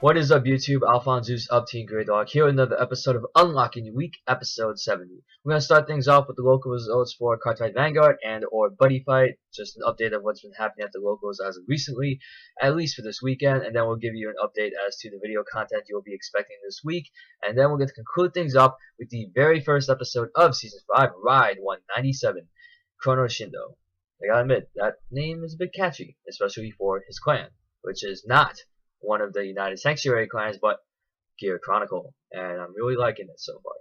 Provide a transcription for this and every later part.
What is up, YouTube? AlphonZeus up Team Gradelock here with another episode of Unlocking Week Episode 70. We're going to start things off with the local results for Cardfight Vanguard and or Buddyfight. Just an update of what's been happening at the locals as of recently, at least for this weekend, and then we'll give you an update as to the video content you'll be expecting this week, and then we're going to conclude things up with the very first episode of Season 5, Ride 197, Chrono Shindo. I gotta admit, that name is a bit catchy, especially for his clan, which is not one of the United Sanctuary clans, but Gear Chronicle, and I'm really liking it so far.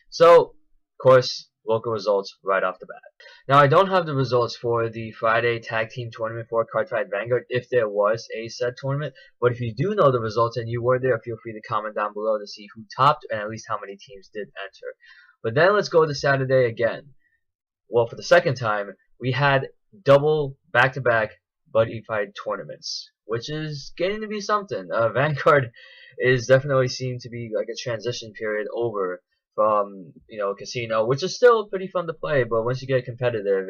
So, of course, local results right off the bat. Now, I don't have the results for the Friday Tag Team Tournament for Cardfight Vanguard, if there was a said tournament, but if you do know the results and you were there, feel free to comment down below to see who topped and at least how many teams did enter. But then let's go to Saturday again. Well, for the second time, we had double back-to-back Buddyfight tournaments, which is getting to be something. Vanguard is definitely seemed to be like a transition period over from casino, which is still pretty fun to play, but once you get competitive,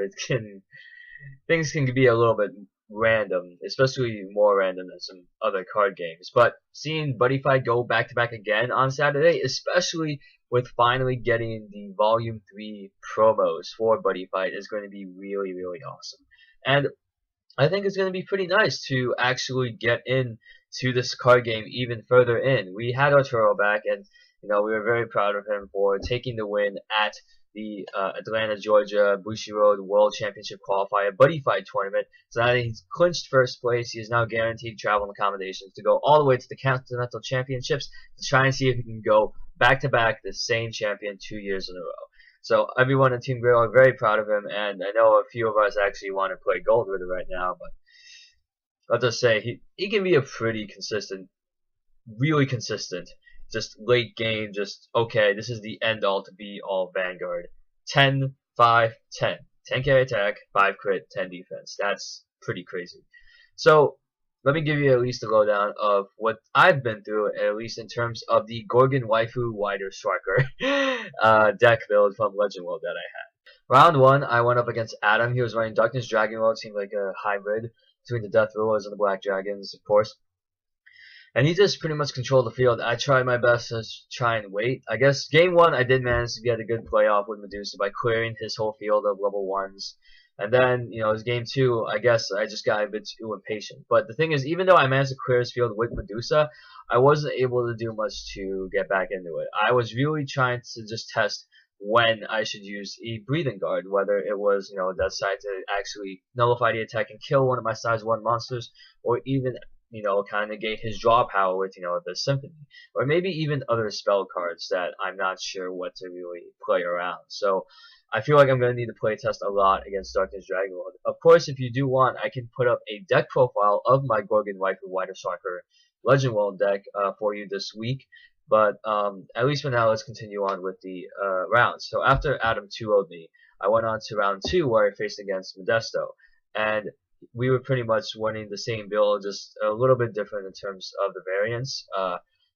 things can be a little bit random, especially more random than some other card games. But seeing Buddyfight go back to back again on Saturday, especially with finally getting the Volume 3 promos for Buddyfight, is going to be really, really awesome. And I think it's going to be pretty nice to actually get into this card game even further in. We had Arturo back, and we were very proud of him for taking the win at the Atlanta, Georgia Bushiroad World Championship Qualifier Buddyfight tournament. So now that he's clinched first place, he is now guaranteed travel and accommodations to go all the way to the Continental Championships to try and see if he can go back-to-back the same champion 2 years in a row. So everyone in Team Gradelock are very proud of him, and I know a few of us actually want to play gold with him right now, but I'll just say he can be a pretty consistent, really consistent, just late game, just okay, this is the end all to be all Vanguard. 10, 5, 10. 10k attack, 5 crit, 10 defense. That's pretty crazy. So let me give you at least a lowdown of what I've been through, at least in terms of the Gorgon Waifu Wider Striker deck build from Legend World that I had. Round 1, I went up against Adam. He was running Darkness Dragon World, seemed like a hybrid between the Death Rulers and the Black Dragons, of course. And he just pretty much controlled the field. I tried my best to try and wait. I guess game 1, I did manage to get a good playoff with Medusa by clearing his whole field of level 1s. And then, his game 2, I guess I just got a bit too impatient. But the thing is, even though I managed to clear his field with Medusa, I wasn't able to do much to get back into it. I was really trying to just test when I should use a Breathing Guard, whether it was, that side to actually nullify the attack and kill one of my size 1 monsters, or even, kind of negate his draw power with, the Symphony. Or maybe even other spell cards that I'm not sure what to really play around. So I feel like I'm going to need to play test a lot against Darkness Dragon World. Of course, if you do want, I can put up a deck profile of my Gorgon Waifu Wider Striker Legend World deck for you this week. But at least for now, let's continue on with the rounds. So after Adam 2-0'd me, I went on to round 2 where I faced against Modesto. And we were pretty much winning the same build, just a little bit different in terms of the variance.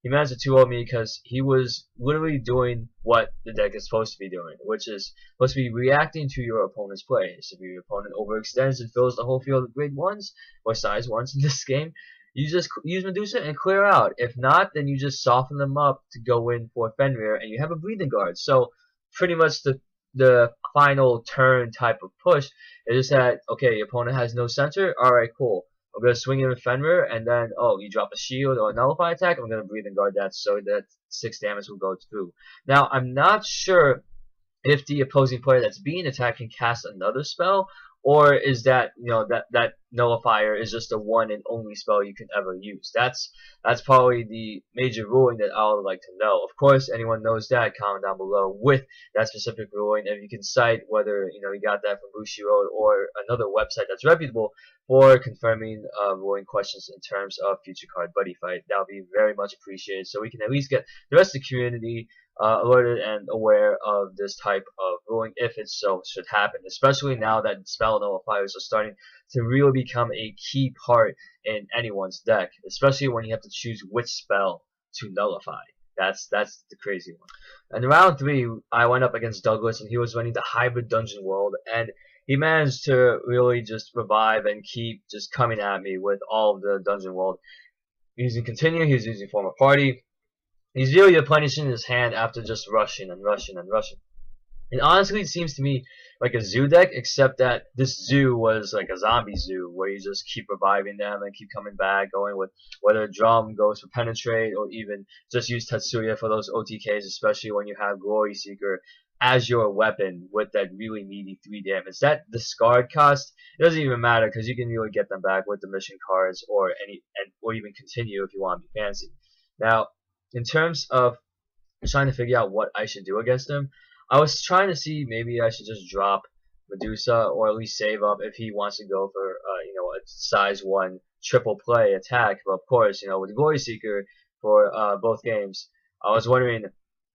He managed to 2-0 me because he was literally doing what the deck is supposed to be doing, which is supposed to be reacting to your opponent's plays. If your opponent overextends and fills the whole field of grade 1s, or size 1s in this game, you just use Medusa and clear out. If not, then you just soften them up to go in for Fenrir, and you have a Breathing Guard. So pretty much the final turn type of push is just that, okay, your opponent has no center, alright, cool. I'm going to swing in with Fenrir, and then, you drop a shield or a nullify attack, I'm going to Breathing Guard that so that 6 damage will go through. Now, I'm not sure if the opposing player that's being attacked can cast another spell, or is that, that nullifier is just a one and only spell you can ever use. That's probably the major ruling that I would like to know. Of course, anyone knows that, comment down below with that specific ruling, and you can cite whether you got that from Bushiroad or another website that's reputable for confirming ruling questions in terms of Future Card Buddyfight. That would be very much appreciated, so we can at least get the rest of the community alerted and aware of this type of ruling if it so should happen, especially now that spell nullifiers are starting to really become a key part in anyone's deck, especially when you have to choose which spell to nullify. That's the crazy one. And in round 3, I went up against Douglas, and he was running the Hybrid Dungeon World, and he managed to really just revive and keep just coming at me with all of the Dungeon World. using Continue, he was using Form a Party. He's really replenishing his hand after just rushing and rushing and rushing. And honestly, it seems to me like a zoo deck, except that this zoo was like a zombie zoo, where you just keep reviving them and keep coming back, going with whether Drum goes for Penetrate, or even just use Tetsuya for those OTKs, especially when you have Glory Seeker as your weapon with that really meaty 3 damage. That discard cost, it doesn't even matter, because you can really get them back with the mission cards, or or even Continue if you want to be fancy. Now, in terms of trying to figure out what I should do against him, I was trying to see maybe I should just drop Medusa, or at least save up if he wants to go for a size 1 triple play attack. But of course, with Glory Seeker for both games, I was wondering,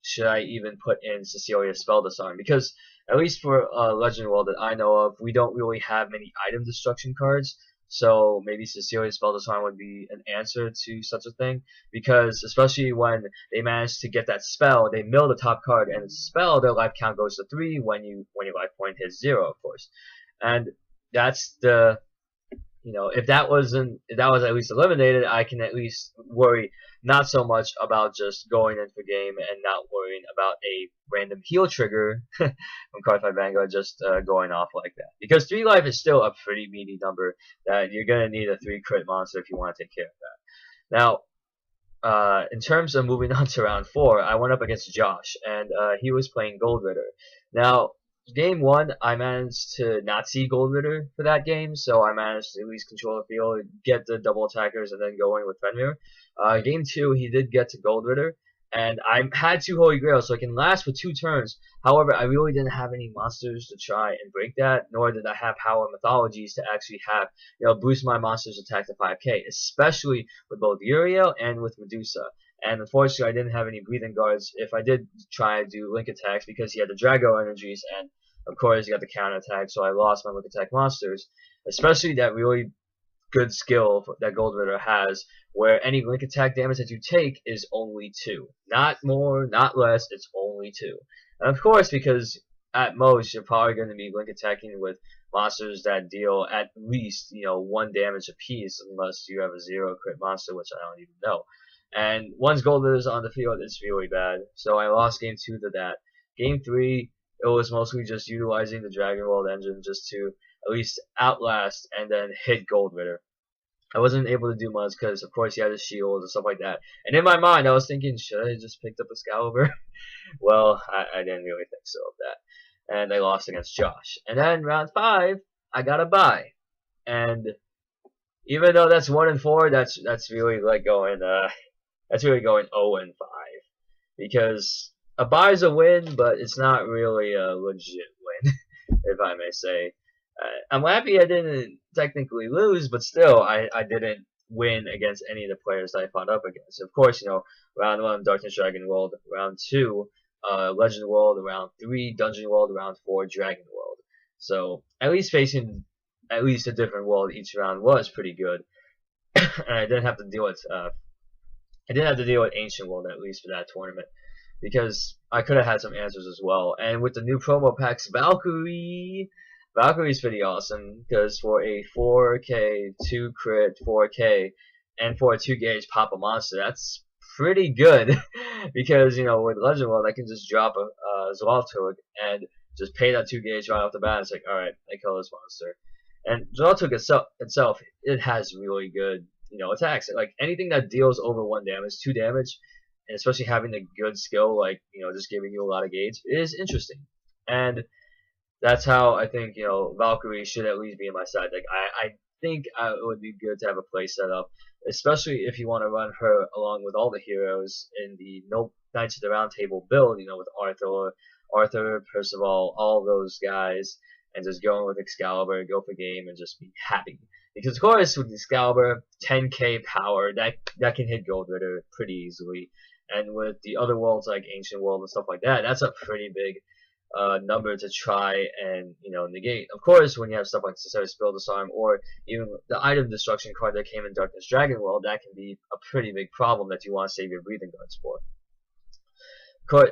should I even put in Cecilia's Spell Disarm? Because at least for Legend World that I know of, we don't really have many item destruction cards. So maybe Cecilia's Spell Disarm would be an answer to such a thing, because especially when they manage to get that spell, they mill the top card, and the spell, their life count goes to 3 when your life point hits 0, of course. And that's the, if that was at least eliminated, I can at least worry not so much about just going in for game and not worrying about a random heal trigger from Cardfight Vanguard just going off like that. Because 3 life is still a pretty meaty number that you're going to need a 3 crit monster if you want to take care of that. Now, in terms of moving on to round 4, I went up against Josh, and he was playing Gold Ritter. Now, game 1, I managed to not see Gold Ritter for that game, so I managed to at least control the field, get the double attackers, and then go in with Fenrir. Game 2, he did get to Gold Ritter, and I had 2 Holy Grails, so I can last for 2 turns. However, I really didn't have any monsters to try and break that, nor did I have Power Mythologies to actually have, boost my monster's attack to 5k, especially with both Uriel and with Medusa. And unfortunately, I didn't have any breathing guards if I did try to do link attacks, because he had the Drago energies, and of course he got the counter attack, so I lost my link attack monsters, especially that really good skill that Gold Ritter has, where any link attack damage that you take is only 2. Not more, not less, it's only 2. And of course, because at most you're probably going to be link attacking with monsters that deal at least 1 damage apiece, unless you have a 0 crit monster, which I don't even know. And once Gold Ritter is on the field, it's really bad. So I lost game 2 to that. Game 3, it was mostly just utilizing the Dragon World engine just to at least outlast and then hit Gold Ritter. I wasn't able to do much because, of course, he had his shield and stuff like that. And in my mind, I was thinking, should I just picked up Excalibur? Well, I didn't really think so of that. And I lost against Josh. And then round 5, I got a bye. And even though that's 1 and 4, that's really like going 0 and 5, because a bye is a win, but it's not really a legit win, if I may say. I'm happy I didn't technically lose, but still, I didn't win against any of the players that I fought up against. Of course, round 1, Darkness Dragon World, round 2, Legend World, round 3, Dungeon World, round 4, Dragon World. So, at least facing at least a different world each round was pretty good. And I didn't have to deal with Ancient World, at least for that tournament, because I could have had some answers as well. And with the new promo packs, Valkyrie's pretty awesome, because for a 4k, 2 crit, 4k, and for a 2 gauge pop a monster, that's pretty good. Because, with Legend World, I can just drop a Zoltug and just pay that 2 gauge right off the bat. It's like, alright, I kill this monster. And Zoltug itself, it has really good attacks. Like anything that deals over 1 damage, 2 damage, and especially having a good skill like just giving you a lot of gauge is interesting. And that's how I think Valkyrie should at least be in my side deck. I think it would be good to have a play set up, especially if you want to run her along with all the heroes in the Knights of the Round Table build. With Arthur, Percival, all those guys, and just going with Excalibur, go for game, and just be happy. Because of course, with Excalibur, 10k power, that can hit Gold Ritter pretty easily. And with the other worlds like Ancient World and stuff like that, that's a pretty big number to try and negate. Of course, when you have stuff like Cecilia's Spell Disarm, or even the item destruction card that came in Darkness Dragon World, that can be a pretty big problem that you want to save your breathing guards for.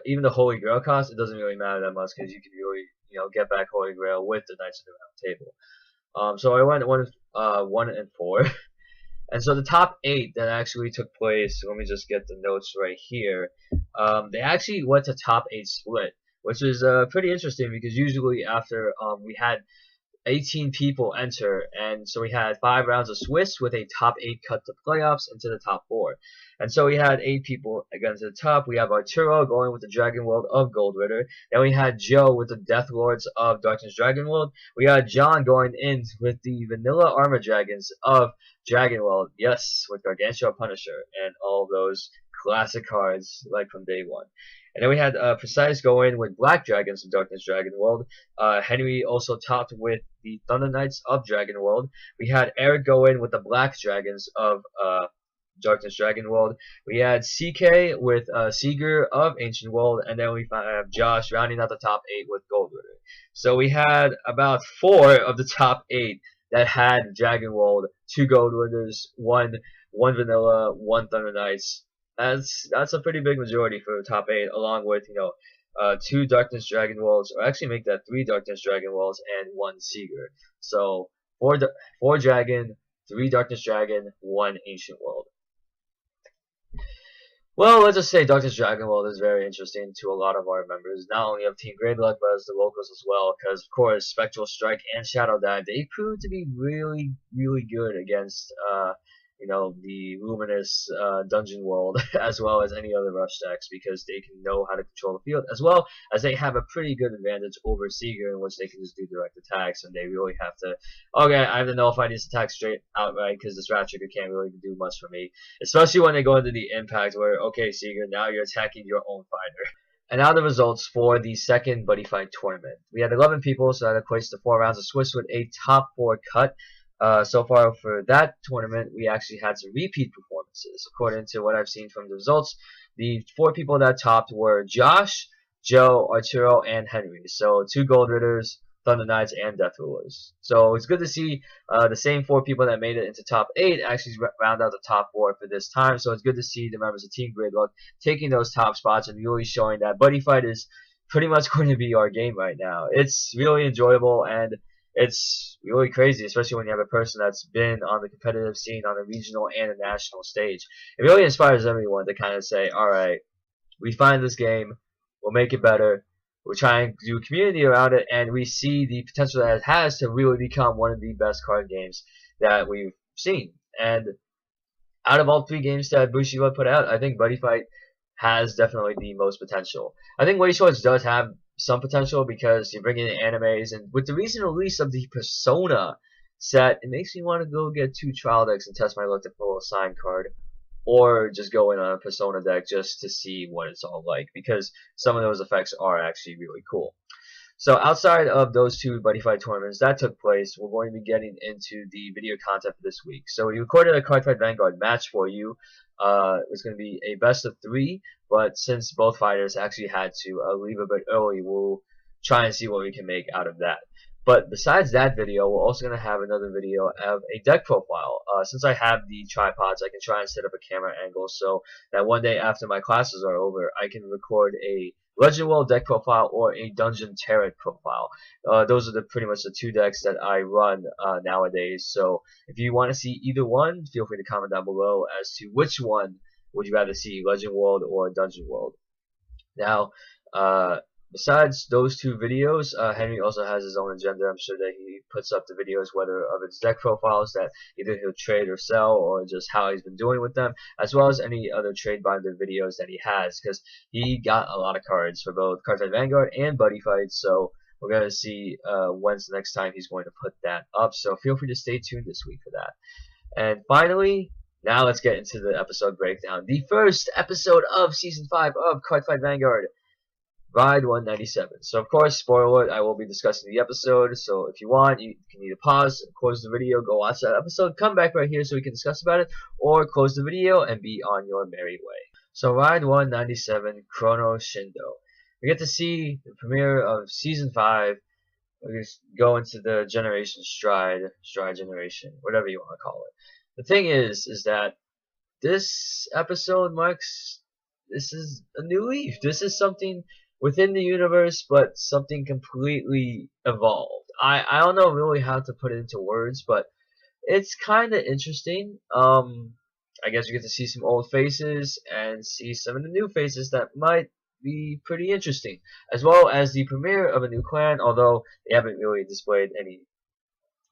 Even the Holy Grail cost, it doesn't really matter that much, because you can really get back Holy Grail with the Knights of the Round Table. So I went 1 and 4. And so the top 8 that actually took place, let me just get the notes right here. They actually went to top 8 split, which is pretty interesting because usually after we had 18 people enter, and so we had 5 rounds of Swiss with a top 8 cut to playoffs into the top 4. And so we had 8 people against the top. We have Arturo going with the Dragon World of Gold Ritter. Then we had Joe with the Death Lords of Darkness Dragon World. We had John going in with the Vanilla Armor Dragons of Dragon World. Yes, with Gargantua Punisher and all those classic cards like from day one. And then we had Precise go in with Black Dragons of Darkness Dragon World. Henry also topped with the Thunder Knights of Dragon World. We had Eric go in with the Black Dragons of Darkness Dragon World. We had CK with Seeger of Ancient World, and then we have Josh rounding out the top 8 with Gold Ritter. So we had about 4 of the top 8 that had Dragon World, 2 Gold Ritters, one Vanilla, 1 Thunder Knights. That's a pretty big majority for the top 8, along with 2 Darkness Dragon Worlds, or actually make that 3 Darkness Dragon Worlds and 1 Seeger. So 4 Dragon, 3 Darkness Dragon, 1 Ancient World. Well, let's just say Darkness Dragon World is very interesting to a lot of our members, not only of Team Gradelock, but as the locals as well, because, of course, Spectral Strike and Shadow Dive, they proved to be really, really good against, the Luminous Dungeon World, as well as any other rush decks, because they can know how to control the field, as well as they have a pretty good advantage over Seeger, in which they can just do direct attacks, and they really have to, okay, I have to nullify this attack straight outright, because this Rat Trigger can't really do much for me, especially when they go into the impact, where, okay, Seeger, now you're attacking your own fighter. And now the results for the second Buddy Fight tournament. We had 11 people, so that equates to 4 rounds of Swiss with a top 4 cut. So far for that tournament, we actually had some repeat performances. According to what I've seen from the results, the 4 people that topped were Josh, Joe, Arturo, and Henry. So 2 Gold Ritters, Thunder Knights, and Death Rulers. So it's good to see the same 4 people that made it into top 8 actually round out the top 4 for this time. So it's good to see the members of Team Gradelock taking those top spots and really showing that Buddy Fight is pretty much going to be our game right now. It's really enjoyable, and it's really crazy, especially when you have a person that's been on the competitive scene on a regional and a national stage. It really inspires everyone to kind of say, alright, we find this game, we'll make it better, we're trying to do a community around it, and we see the potential that it has to really become one of the best card games that we've seen. And out of all 3 games that Bushiroad put out, I think Buddy Fight has definitely the most potential. I think Wage Swords does have some potential because you're bringing in animes, and with the recent release of the Persona set, it makes me want to go get 2 trial decks and test my luck to pull a sign card, or just go in on a Persona deck just to see what it's all like, because some of those effects are actually really cool. So outside of those 2 Buddy Fight tournaments that took place, we're going to be getting into the video content for this week. So we recorded a Cardfight Vanguard match for you. It's going to be a best of 3, but since both fighters actually had to leave a bit early, we'll try and see what we can make out of that. But besides that video, we're also going to have another video of a deck profile. Since I have the tripods, I can try and set up a camera angle so that one day after my classes are over, I can record a Legend World deck profile or a Dungeon Tarot profile. Those are pretty much the 2 decks that I run nowadays. So if you want to see either one, feel free to comment down below as to which one would you rather see, Legend World or Dungeon World. Now, besides those 2 videos, Henry also has his own agenda. I'm sure that he puts up the videos, whether of its deck profiles that either he'll trade or sell, or just how he's been doing with them, as well as any other trade binder videos that he has, because he got a lot of cards for both Cardfight Vanguard and Buddy Fight. So we're going to see when's the next time he's going to put that up. So feel free to stay tuned this week for that. And finally, now let's get into the episode breakdown. The first episode of Season 5 of Cardfight Vanguard, Ride 197. So, of course, spoiler alert, I will be discussing the episode. So, if you want, you can either pause and close the video, go watch that episode, come back right here so we can discuss about it, or close the video and be on your merry way. So, Ride 197, Chrono Shindo. We get to see the premiere of Season 5. We just go into the generation stride generation, whatever you want to call it. The thing is that this episode marks, this is a new leaf. This is something within the universe, but something completely evolved. I don't know really how to put it into words, but it's kind of interesting. I guess we get to see some old faces and see some of the new faces that might be pretty interesting, as well as the premiere of a new clan, although they haven't really displayed any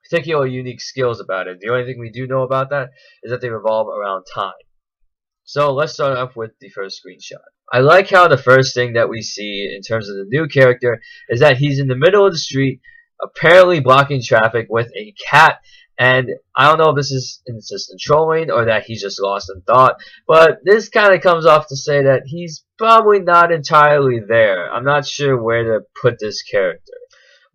particular unique skills about it. The only thing we do know about that is that they revolve around time. So let's start off with the first screenshot. I like how the first thing that we see in terms of the new character is that he's in the middle of the street, apparently blocking traffic with a cat. And I don't know if this is insistent trolling or that he's just lost in thought, but this kind of comes off to say that he's probably not entirely there. I'm not sure where to put this character.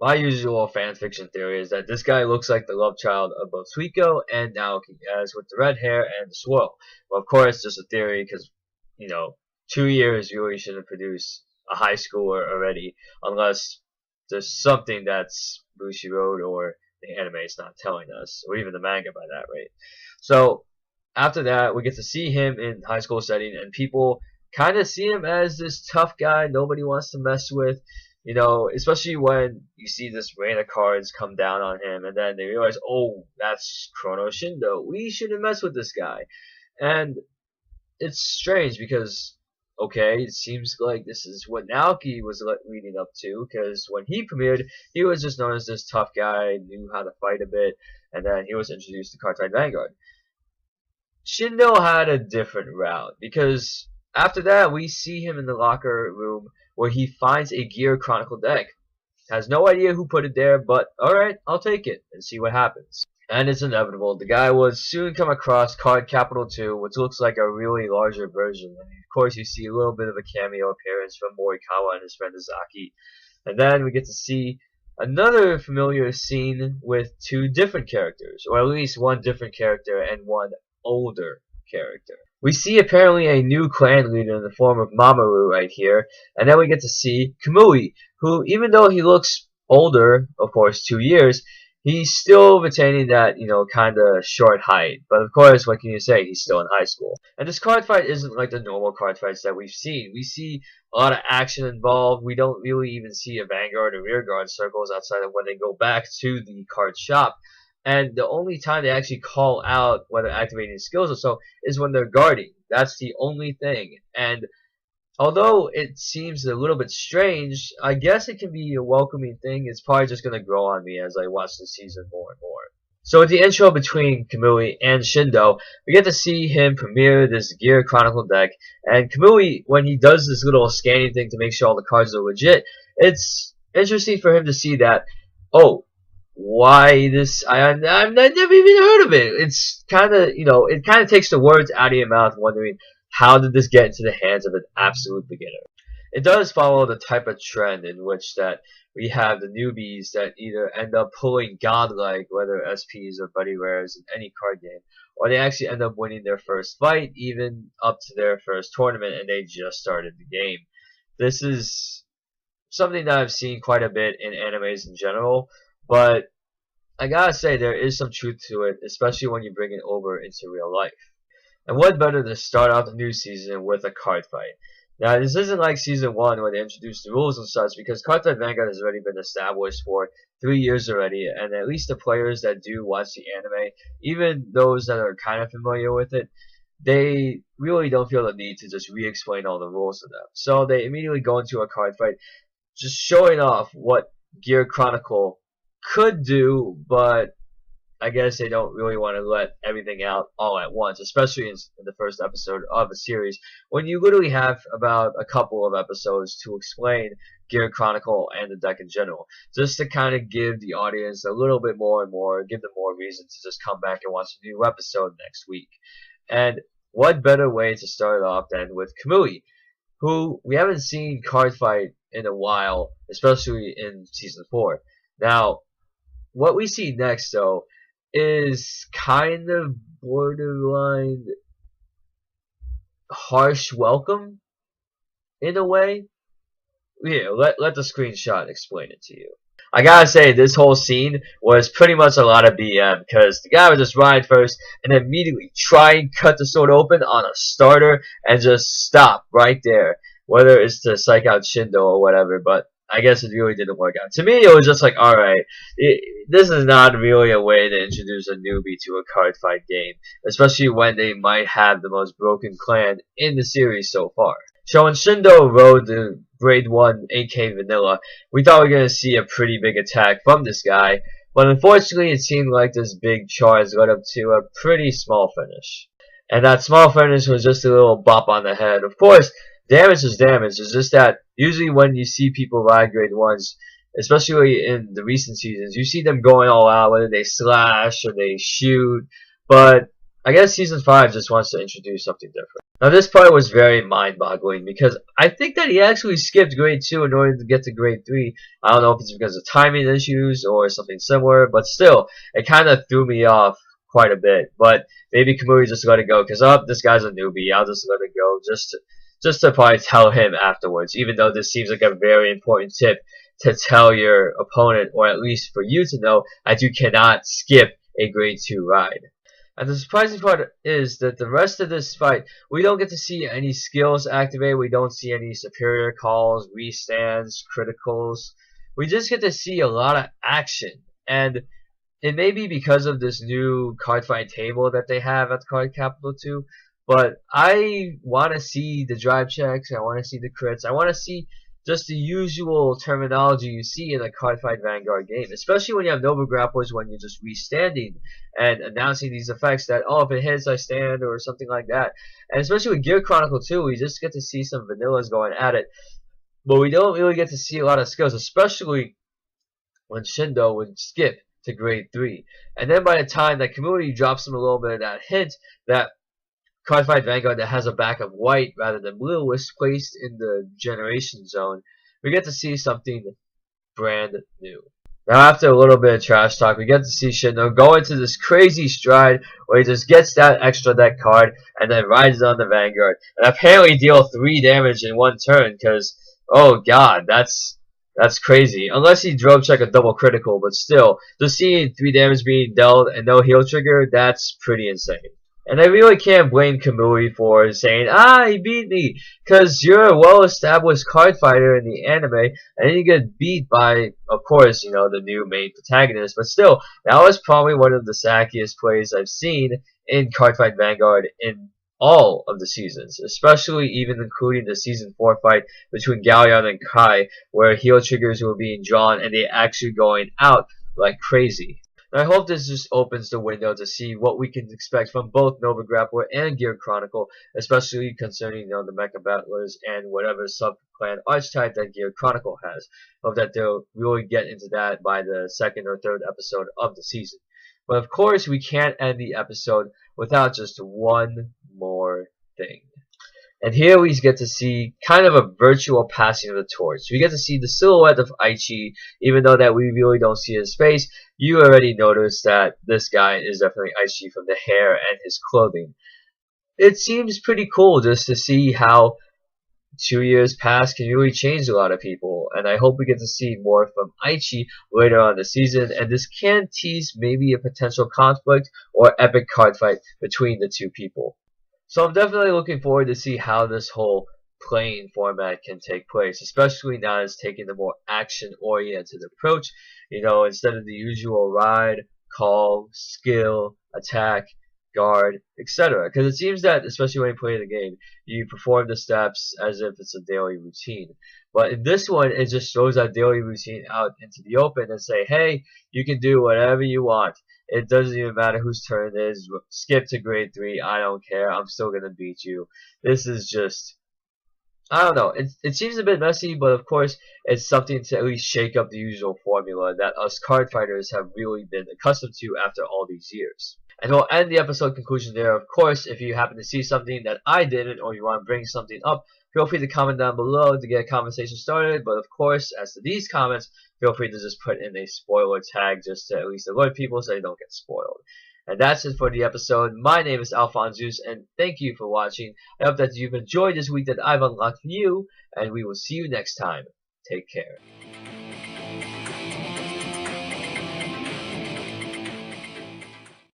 My usual fanfiction theory is that this guy looks like the love child of both Suiko and Naoki, as with the red hair and the swirl. Well, of course, just a theory, because, 2 years really shouldn't produce a high schooler already, unless there's something that's Bushiroad or the anime is not telling us, or even the manga by that rate. So, after that, we get to see him in high school setting, and people kind of see him as this tough guy nobody wants to mess with. Especially when you see this rain of cards come down on him, and then they realize, oh, that's Chrono Shindo. We shouldn't mess with this guy. And it's strange because, okay, it seems like this is what Naoki was leading up to, because when he premiered, he was just known as this tough guy, knew how to fight a bit, and then he was introduced to Cardfight Vanguard. Shindo had a different route, because after that, we see him in the locker room where he finds a Gear Chronicle deck. Has no idea who put it there, but alright, I'll take it and see what happens. And it's inevitable. The guy would soon come across Card Capital 2, which looks like a really larger version. And of course, you see a little bit of a cameo appearance from Morikawa and his friend Azaki. And then we get to see another familiar scene with two different characters, or at least one different character and one older character. We see apparently a new clan leader in the form of Mamoru right here, and then we get to see Kamui, who, even though he looks older, of course 2 years, he's still retaining that, kind of short height. But of course, what can you say? He's still in high school. And this card fight isn't like the normal card fights that we've seen. We see a lot of action involved. We don't really even see a Vanguard or Rearguard circles outside of when they go back to the card shop. And the only time they actually call out whether activating skills or so is when they're guarding. That's the only thing. And although it seems a little bit strange, I guess it can be a welcoming thing. It's probably just going to grow on me as I watch the season more and more. So with the intro between Kamui and Shindo, we get to see him premiere this Gear Chronicle deck. And Kamui, when he does this little scanning thing to make sure all the cards are legit, it's interesting for him to see that, oh, why this? I've never even heard of it. It's kind of, it kind of takes the words out of your mouth, wondering how did this get into the hands of an absolute beginner. It does follow the type of trend in which that we have the newbies that either end up pulling godlike, whether SPs or buddy rares in any card game, or they actually end up winning their first fight, even up to their first tournament, and they just started the game. This is something that I've seen quite a bit in animes in general. But I gotta say, there is some truth to it, especially when you bring it over into real life. And what better to start out the new season with a card fight? Now, this isn't like Season 1 where they introduced the rules and such, because Cardfight Vanguard has already been established for 3 years already, and at least the players that do watch the anime, even those that are kind of familiar with it, they really don't feel the need to just re-explain all the rules to them. So they immediately go into a card fight, just showing off what Gear Chronicle could do, but I guess they don't really want to let everything out all at once, especially in the first episode of a series, when you literally have about a couple of episodes to explain Gear Chronicle and the deck in general, just to kind of give the audience a little bit more and more, give them more reason to just come back and watch a new episode next week. And what better way to start off than with Kamui, who we haven't seen card fight in a while, especially in Season 4. Now, what we see next, though, is kind of borderline harsh welcome, in a way. Yeah, let the screenshot explain it to you. I gotta say, this whole scene was pretty much a lot of BM, because the guy would just ride first and immediately try and cut the sword open on a starter and just stop right there. Whether it's to psych out Shindo or whatever, but I guess it really didn't work out. To me, it was just like, alright, this is not really a way to introduce a newbie to a card fight game, especially when they might have the most broken clan in the series so far. So when Shindo rode the Grade 1 AK Vanilla, we thought we were going to see a pretty big attack from this guy, but unfortunately it seemed like this big charge led up to a pretty small finish. And that small finish was just a little bop on the head. Of course, damage is damage. It's just that usually when you see people ride Grade 1s, especially in the recent seasons, you see them going all out, whether they slash or they shoot. But I guess Season 5 just wants to introduce something different. Now this part was very mind-boggling because I think that he actually skipped Grade 2 in order to get to Grade 3. I don't know if it's because of timing issues or something similar, but still, it kind of threw me off quite a bit. But maybe Kamui just let it go because, oh, this guy's a newbie, I'll just let it go just to probably tell him afterwards, even though this seems like a very important tip to tell your opponent, or at least for you to know, that you cannot skip a Grade 2 ride. And the surprising part is that the rest of this fight, we don't get to see any skills activate, we don't see any superior calls, restands, criticals. We just get to see a lot of action. And it may be because of this new card fight table that they have at the Card Capital 2, but I want to see the drive checks, I want to see the crits, I want to see just the usual terminology you see in a Cardfight Vanguard game, especially when you have Nova Grapplers, when you're just restanding and announcing these effects that, oh, if it hits, I stand, or something like that. And especially with Gear Chronicle 2, we just get to see some vanillas going at it, but we don't really get to see a lot of skills, especially when Shindo would skip to Grade 3. And then by the time that community drops him a little bit of that hint that Cardfight Vanguard that has a back of white rather than blue was placed in the generation zone, we get to see something brand new. Now after a little bit of trash talk, we get to see Shindo go into this crazy stride where he just gets that extra deck card and then rides on the Vanguard and apparently deal 3 damage in one turn, because oh god, that's crazy. Unless he drove check a double critical, but still, just seeing 3 damage being dealt and no heal trigger, that's pretty insane. And I really can't blame Kamui for saying, he beat me, because you're a well-established card fighter in the anime, and then you get beat by, of course, the new main protagonist, but still, that was probably one of the sackiest plays I've seen in Cardfight Vanguard in all of the seasons, especially even including the Season 4 fight between Galleon and Kai, where heal triggers were being drawn and they actually going out like crazy. And I hope this just opens the window to see what we can expect from both Nova Grappler and Gear Chronicle, especially concerning the Mecha Battlers and whatever sub-clan archetype that Gear Chronicle has. Hope that they'll really get into that by the 2nd or 3rd episode of the season. But of course, we can't end the episode without just one more thing. And here we get to see kind of a virtual passing of the torch. We get to see the silhouette of Aichi, even though that we really don't see his face. You already noticed that this guy is definitely Aichi from the hair and his clothing. It seems pretty cool just to see how 2 years past can really change a lot of people. And I hope we get to see more from Aichi later on in the season. And this can tease maybe a potential conflict or epic card fight between the two people. So I'm definitely looking forward to see how this whole playing format can take place, especially now it's taking the more action-oriented approach. Instead of the usual ride, call, skill, attack, guard, etc. Because it seems that, especially when you play the game, you perform the steps as if it's a daily routine. But in this one, it just throws that daily routine out into the open and say, hey, you can do whatever you want. It doesn't even matter whose turn it is. Skip to Grade 3. I don't care. I'm still going to beat you. This is just, I don't know. It seems a bit messy, but of course, it's something to at least shake up the usual formula that us card fighters have really been accustomed to after all these years. And we'll end the episode conclusion there. Of course, if you happen to see something that I didn't, or you want to bring something up, feel free to comment down below to get a conversation started. But of course, as to these comments, feel free to just put in a spoiler tag just to at least alert people so they don't get spoiled. And that's it for the episode. My name is AlphonZeus, and thank you for watching. I hope that you've enjoyed this week that I've unlocked for you, and we will see you next time. Take care.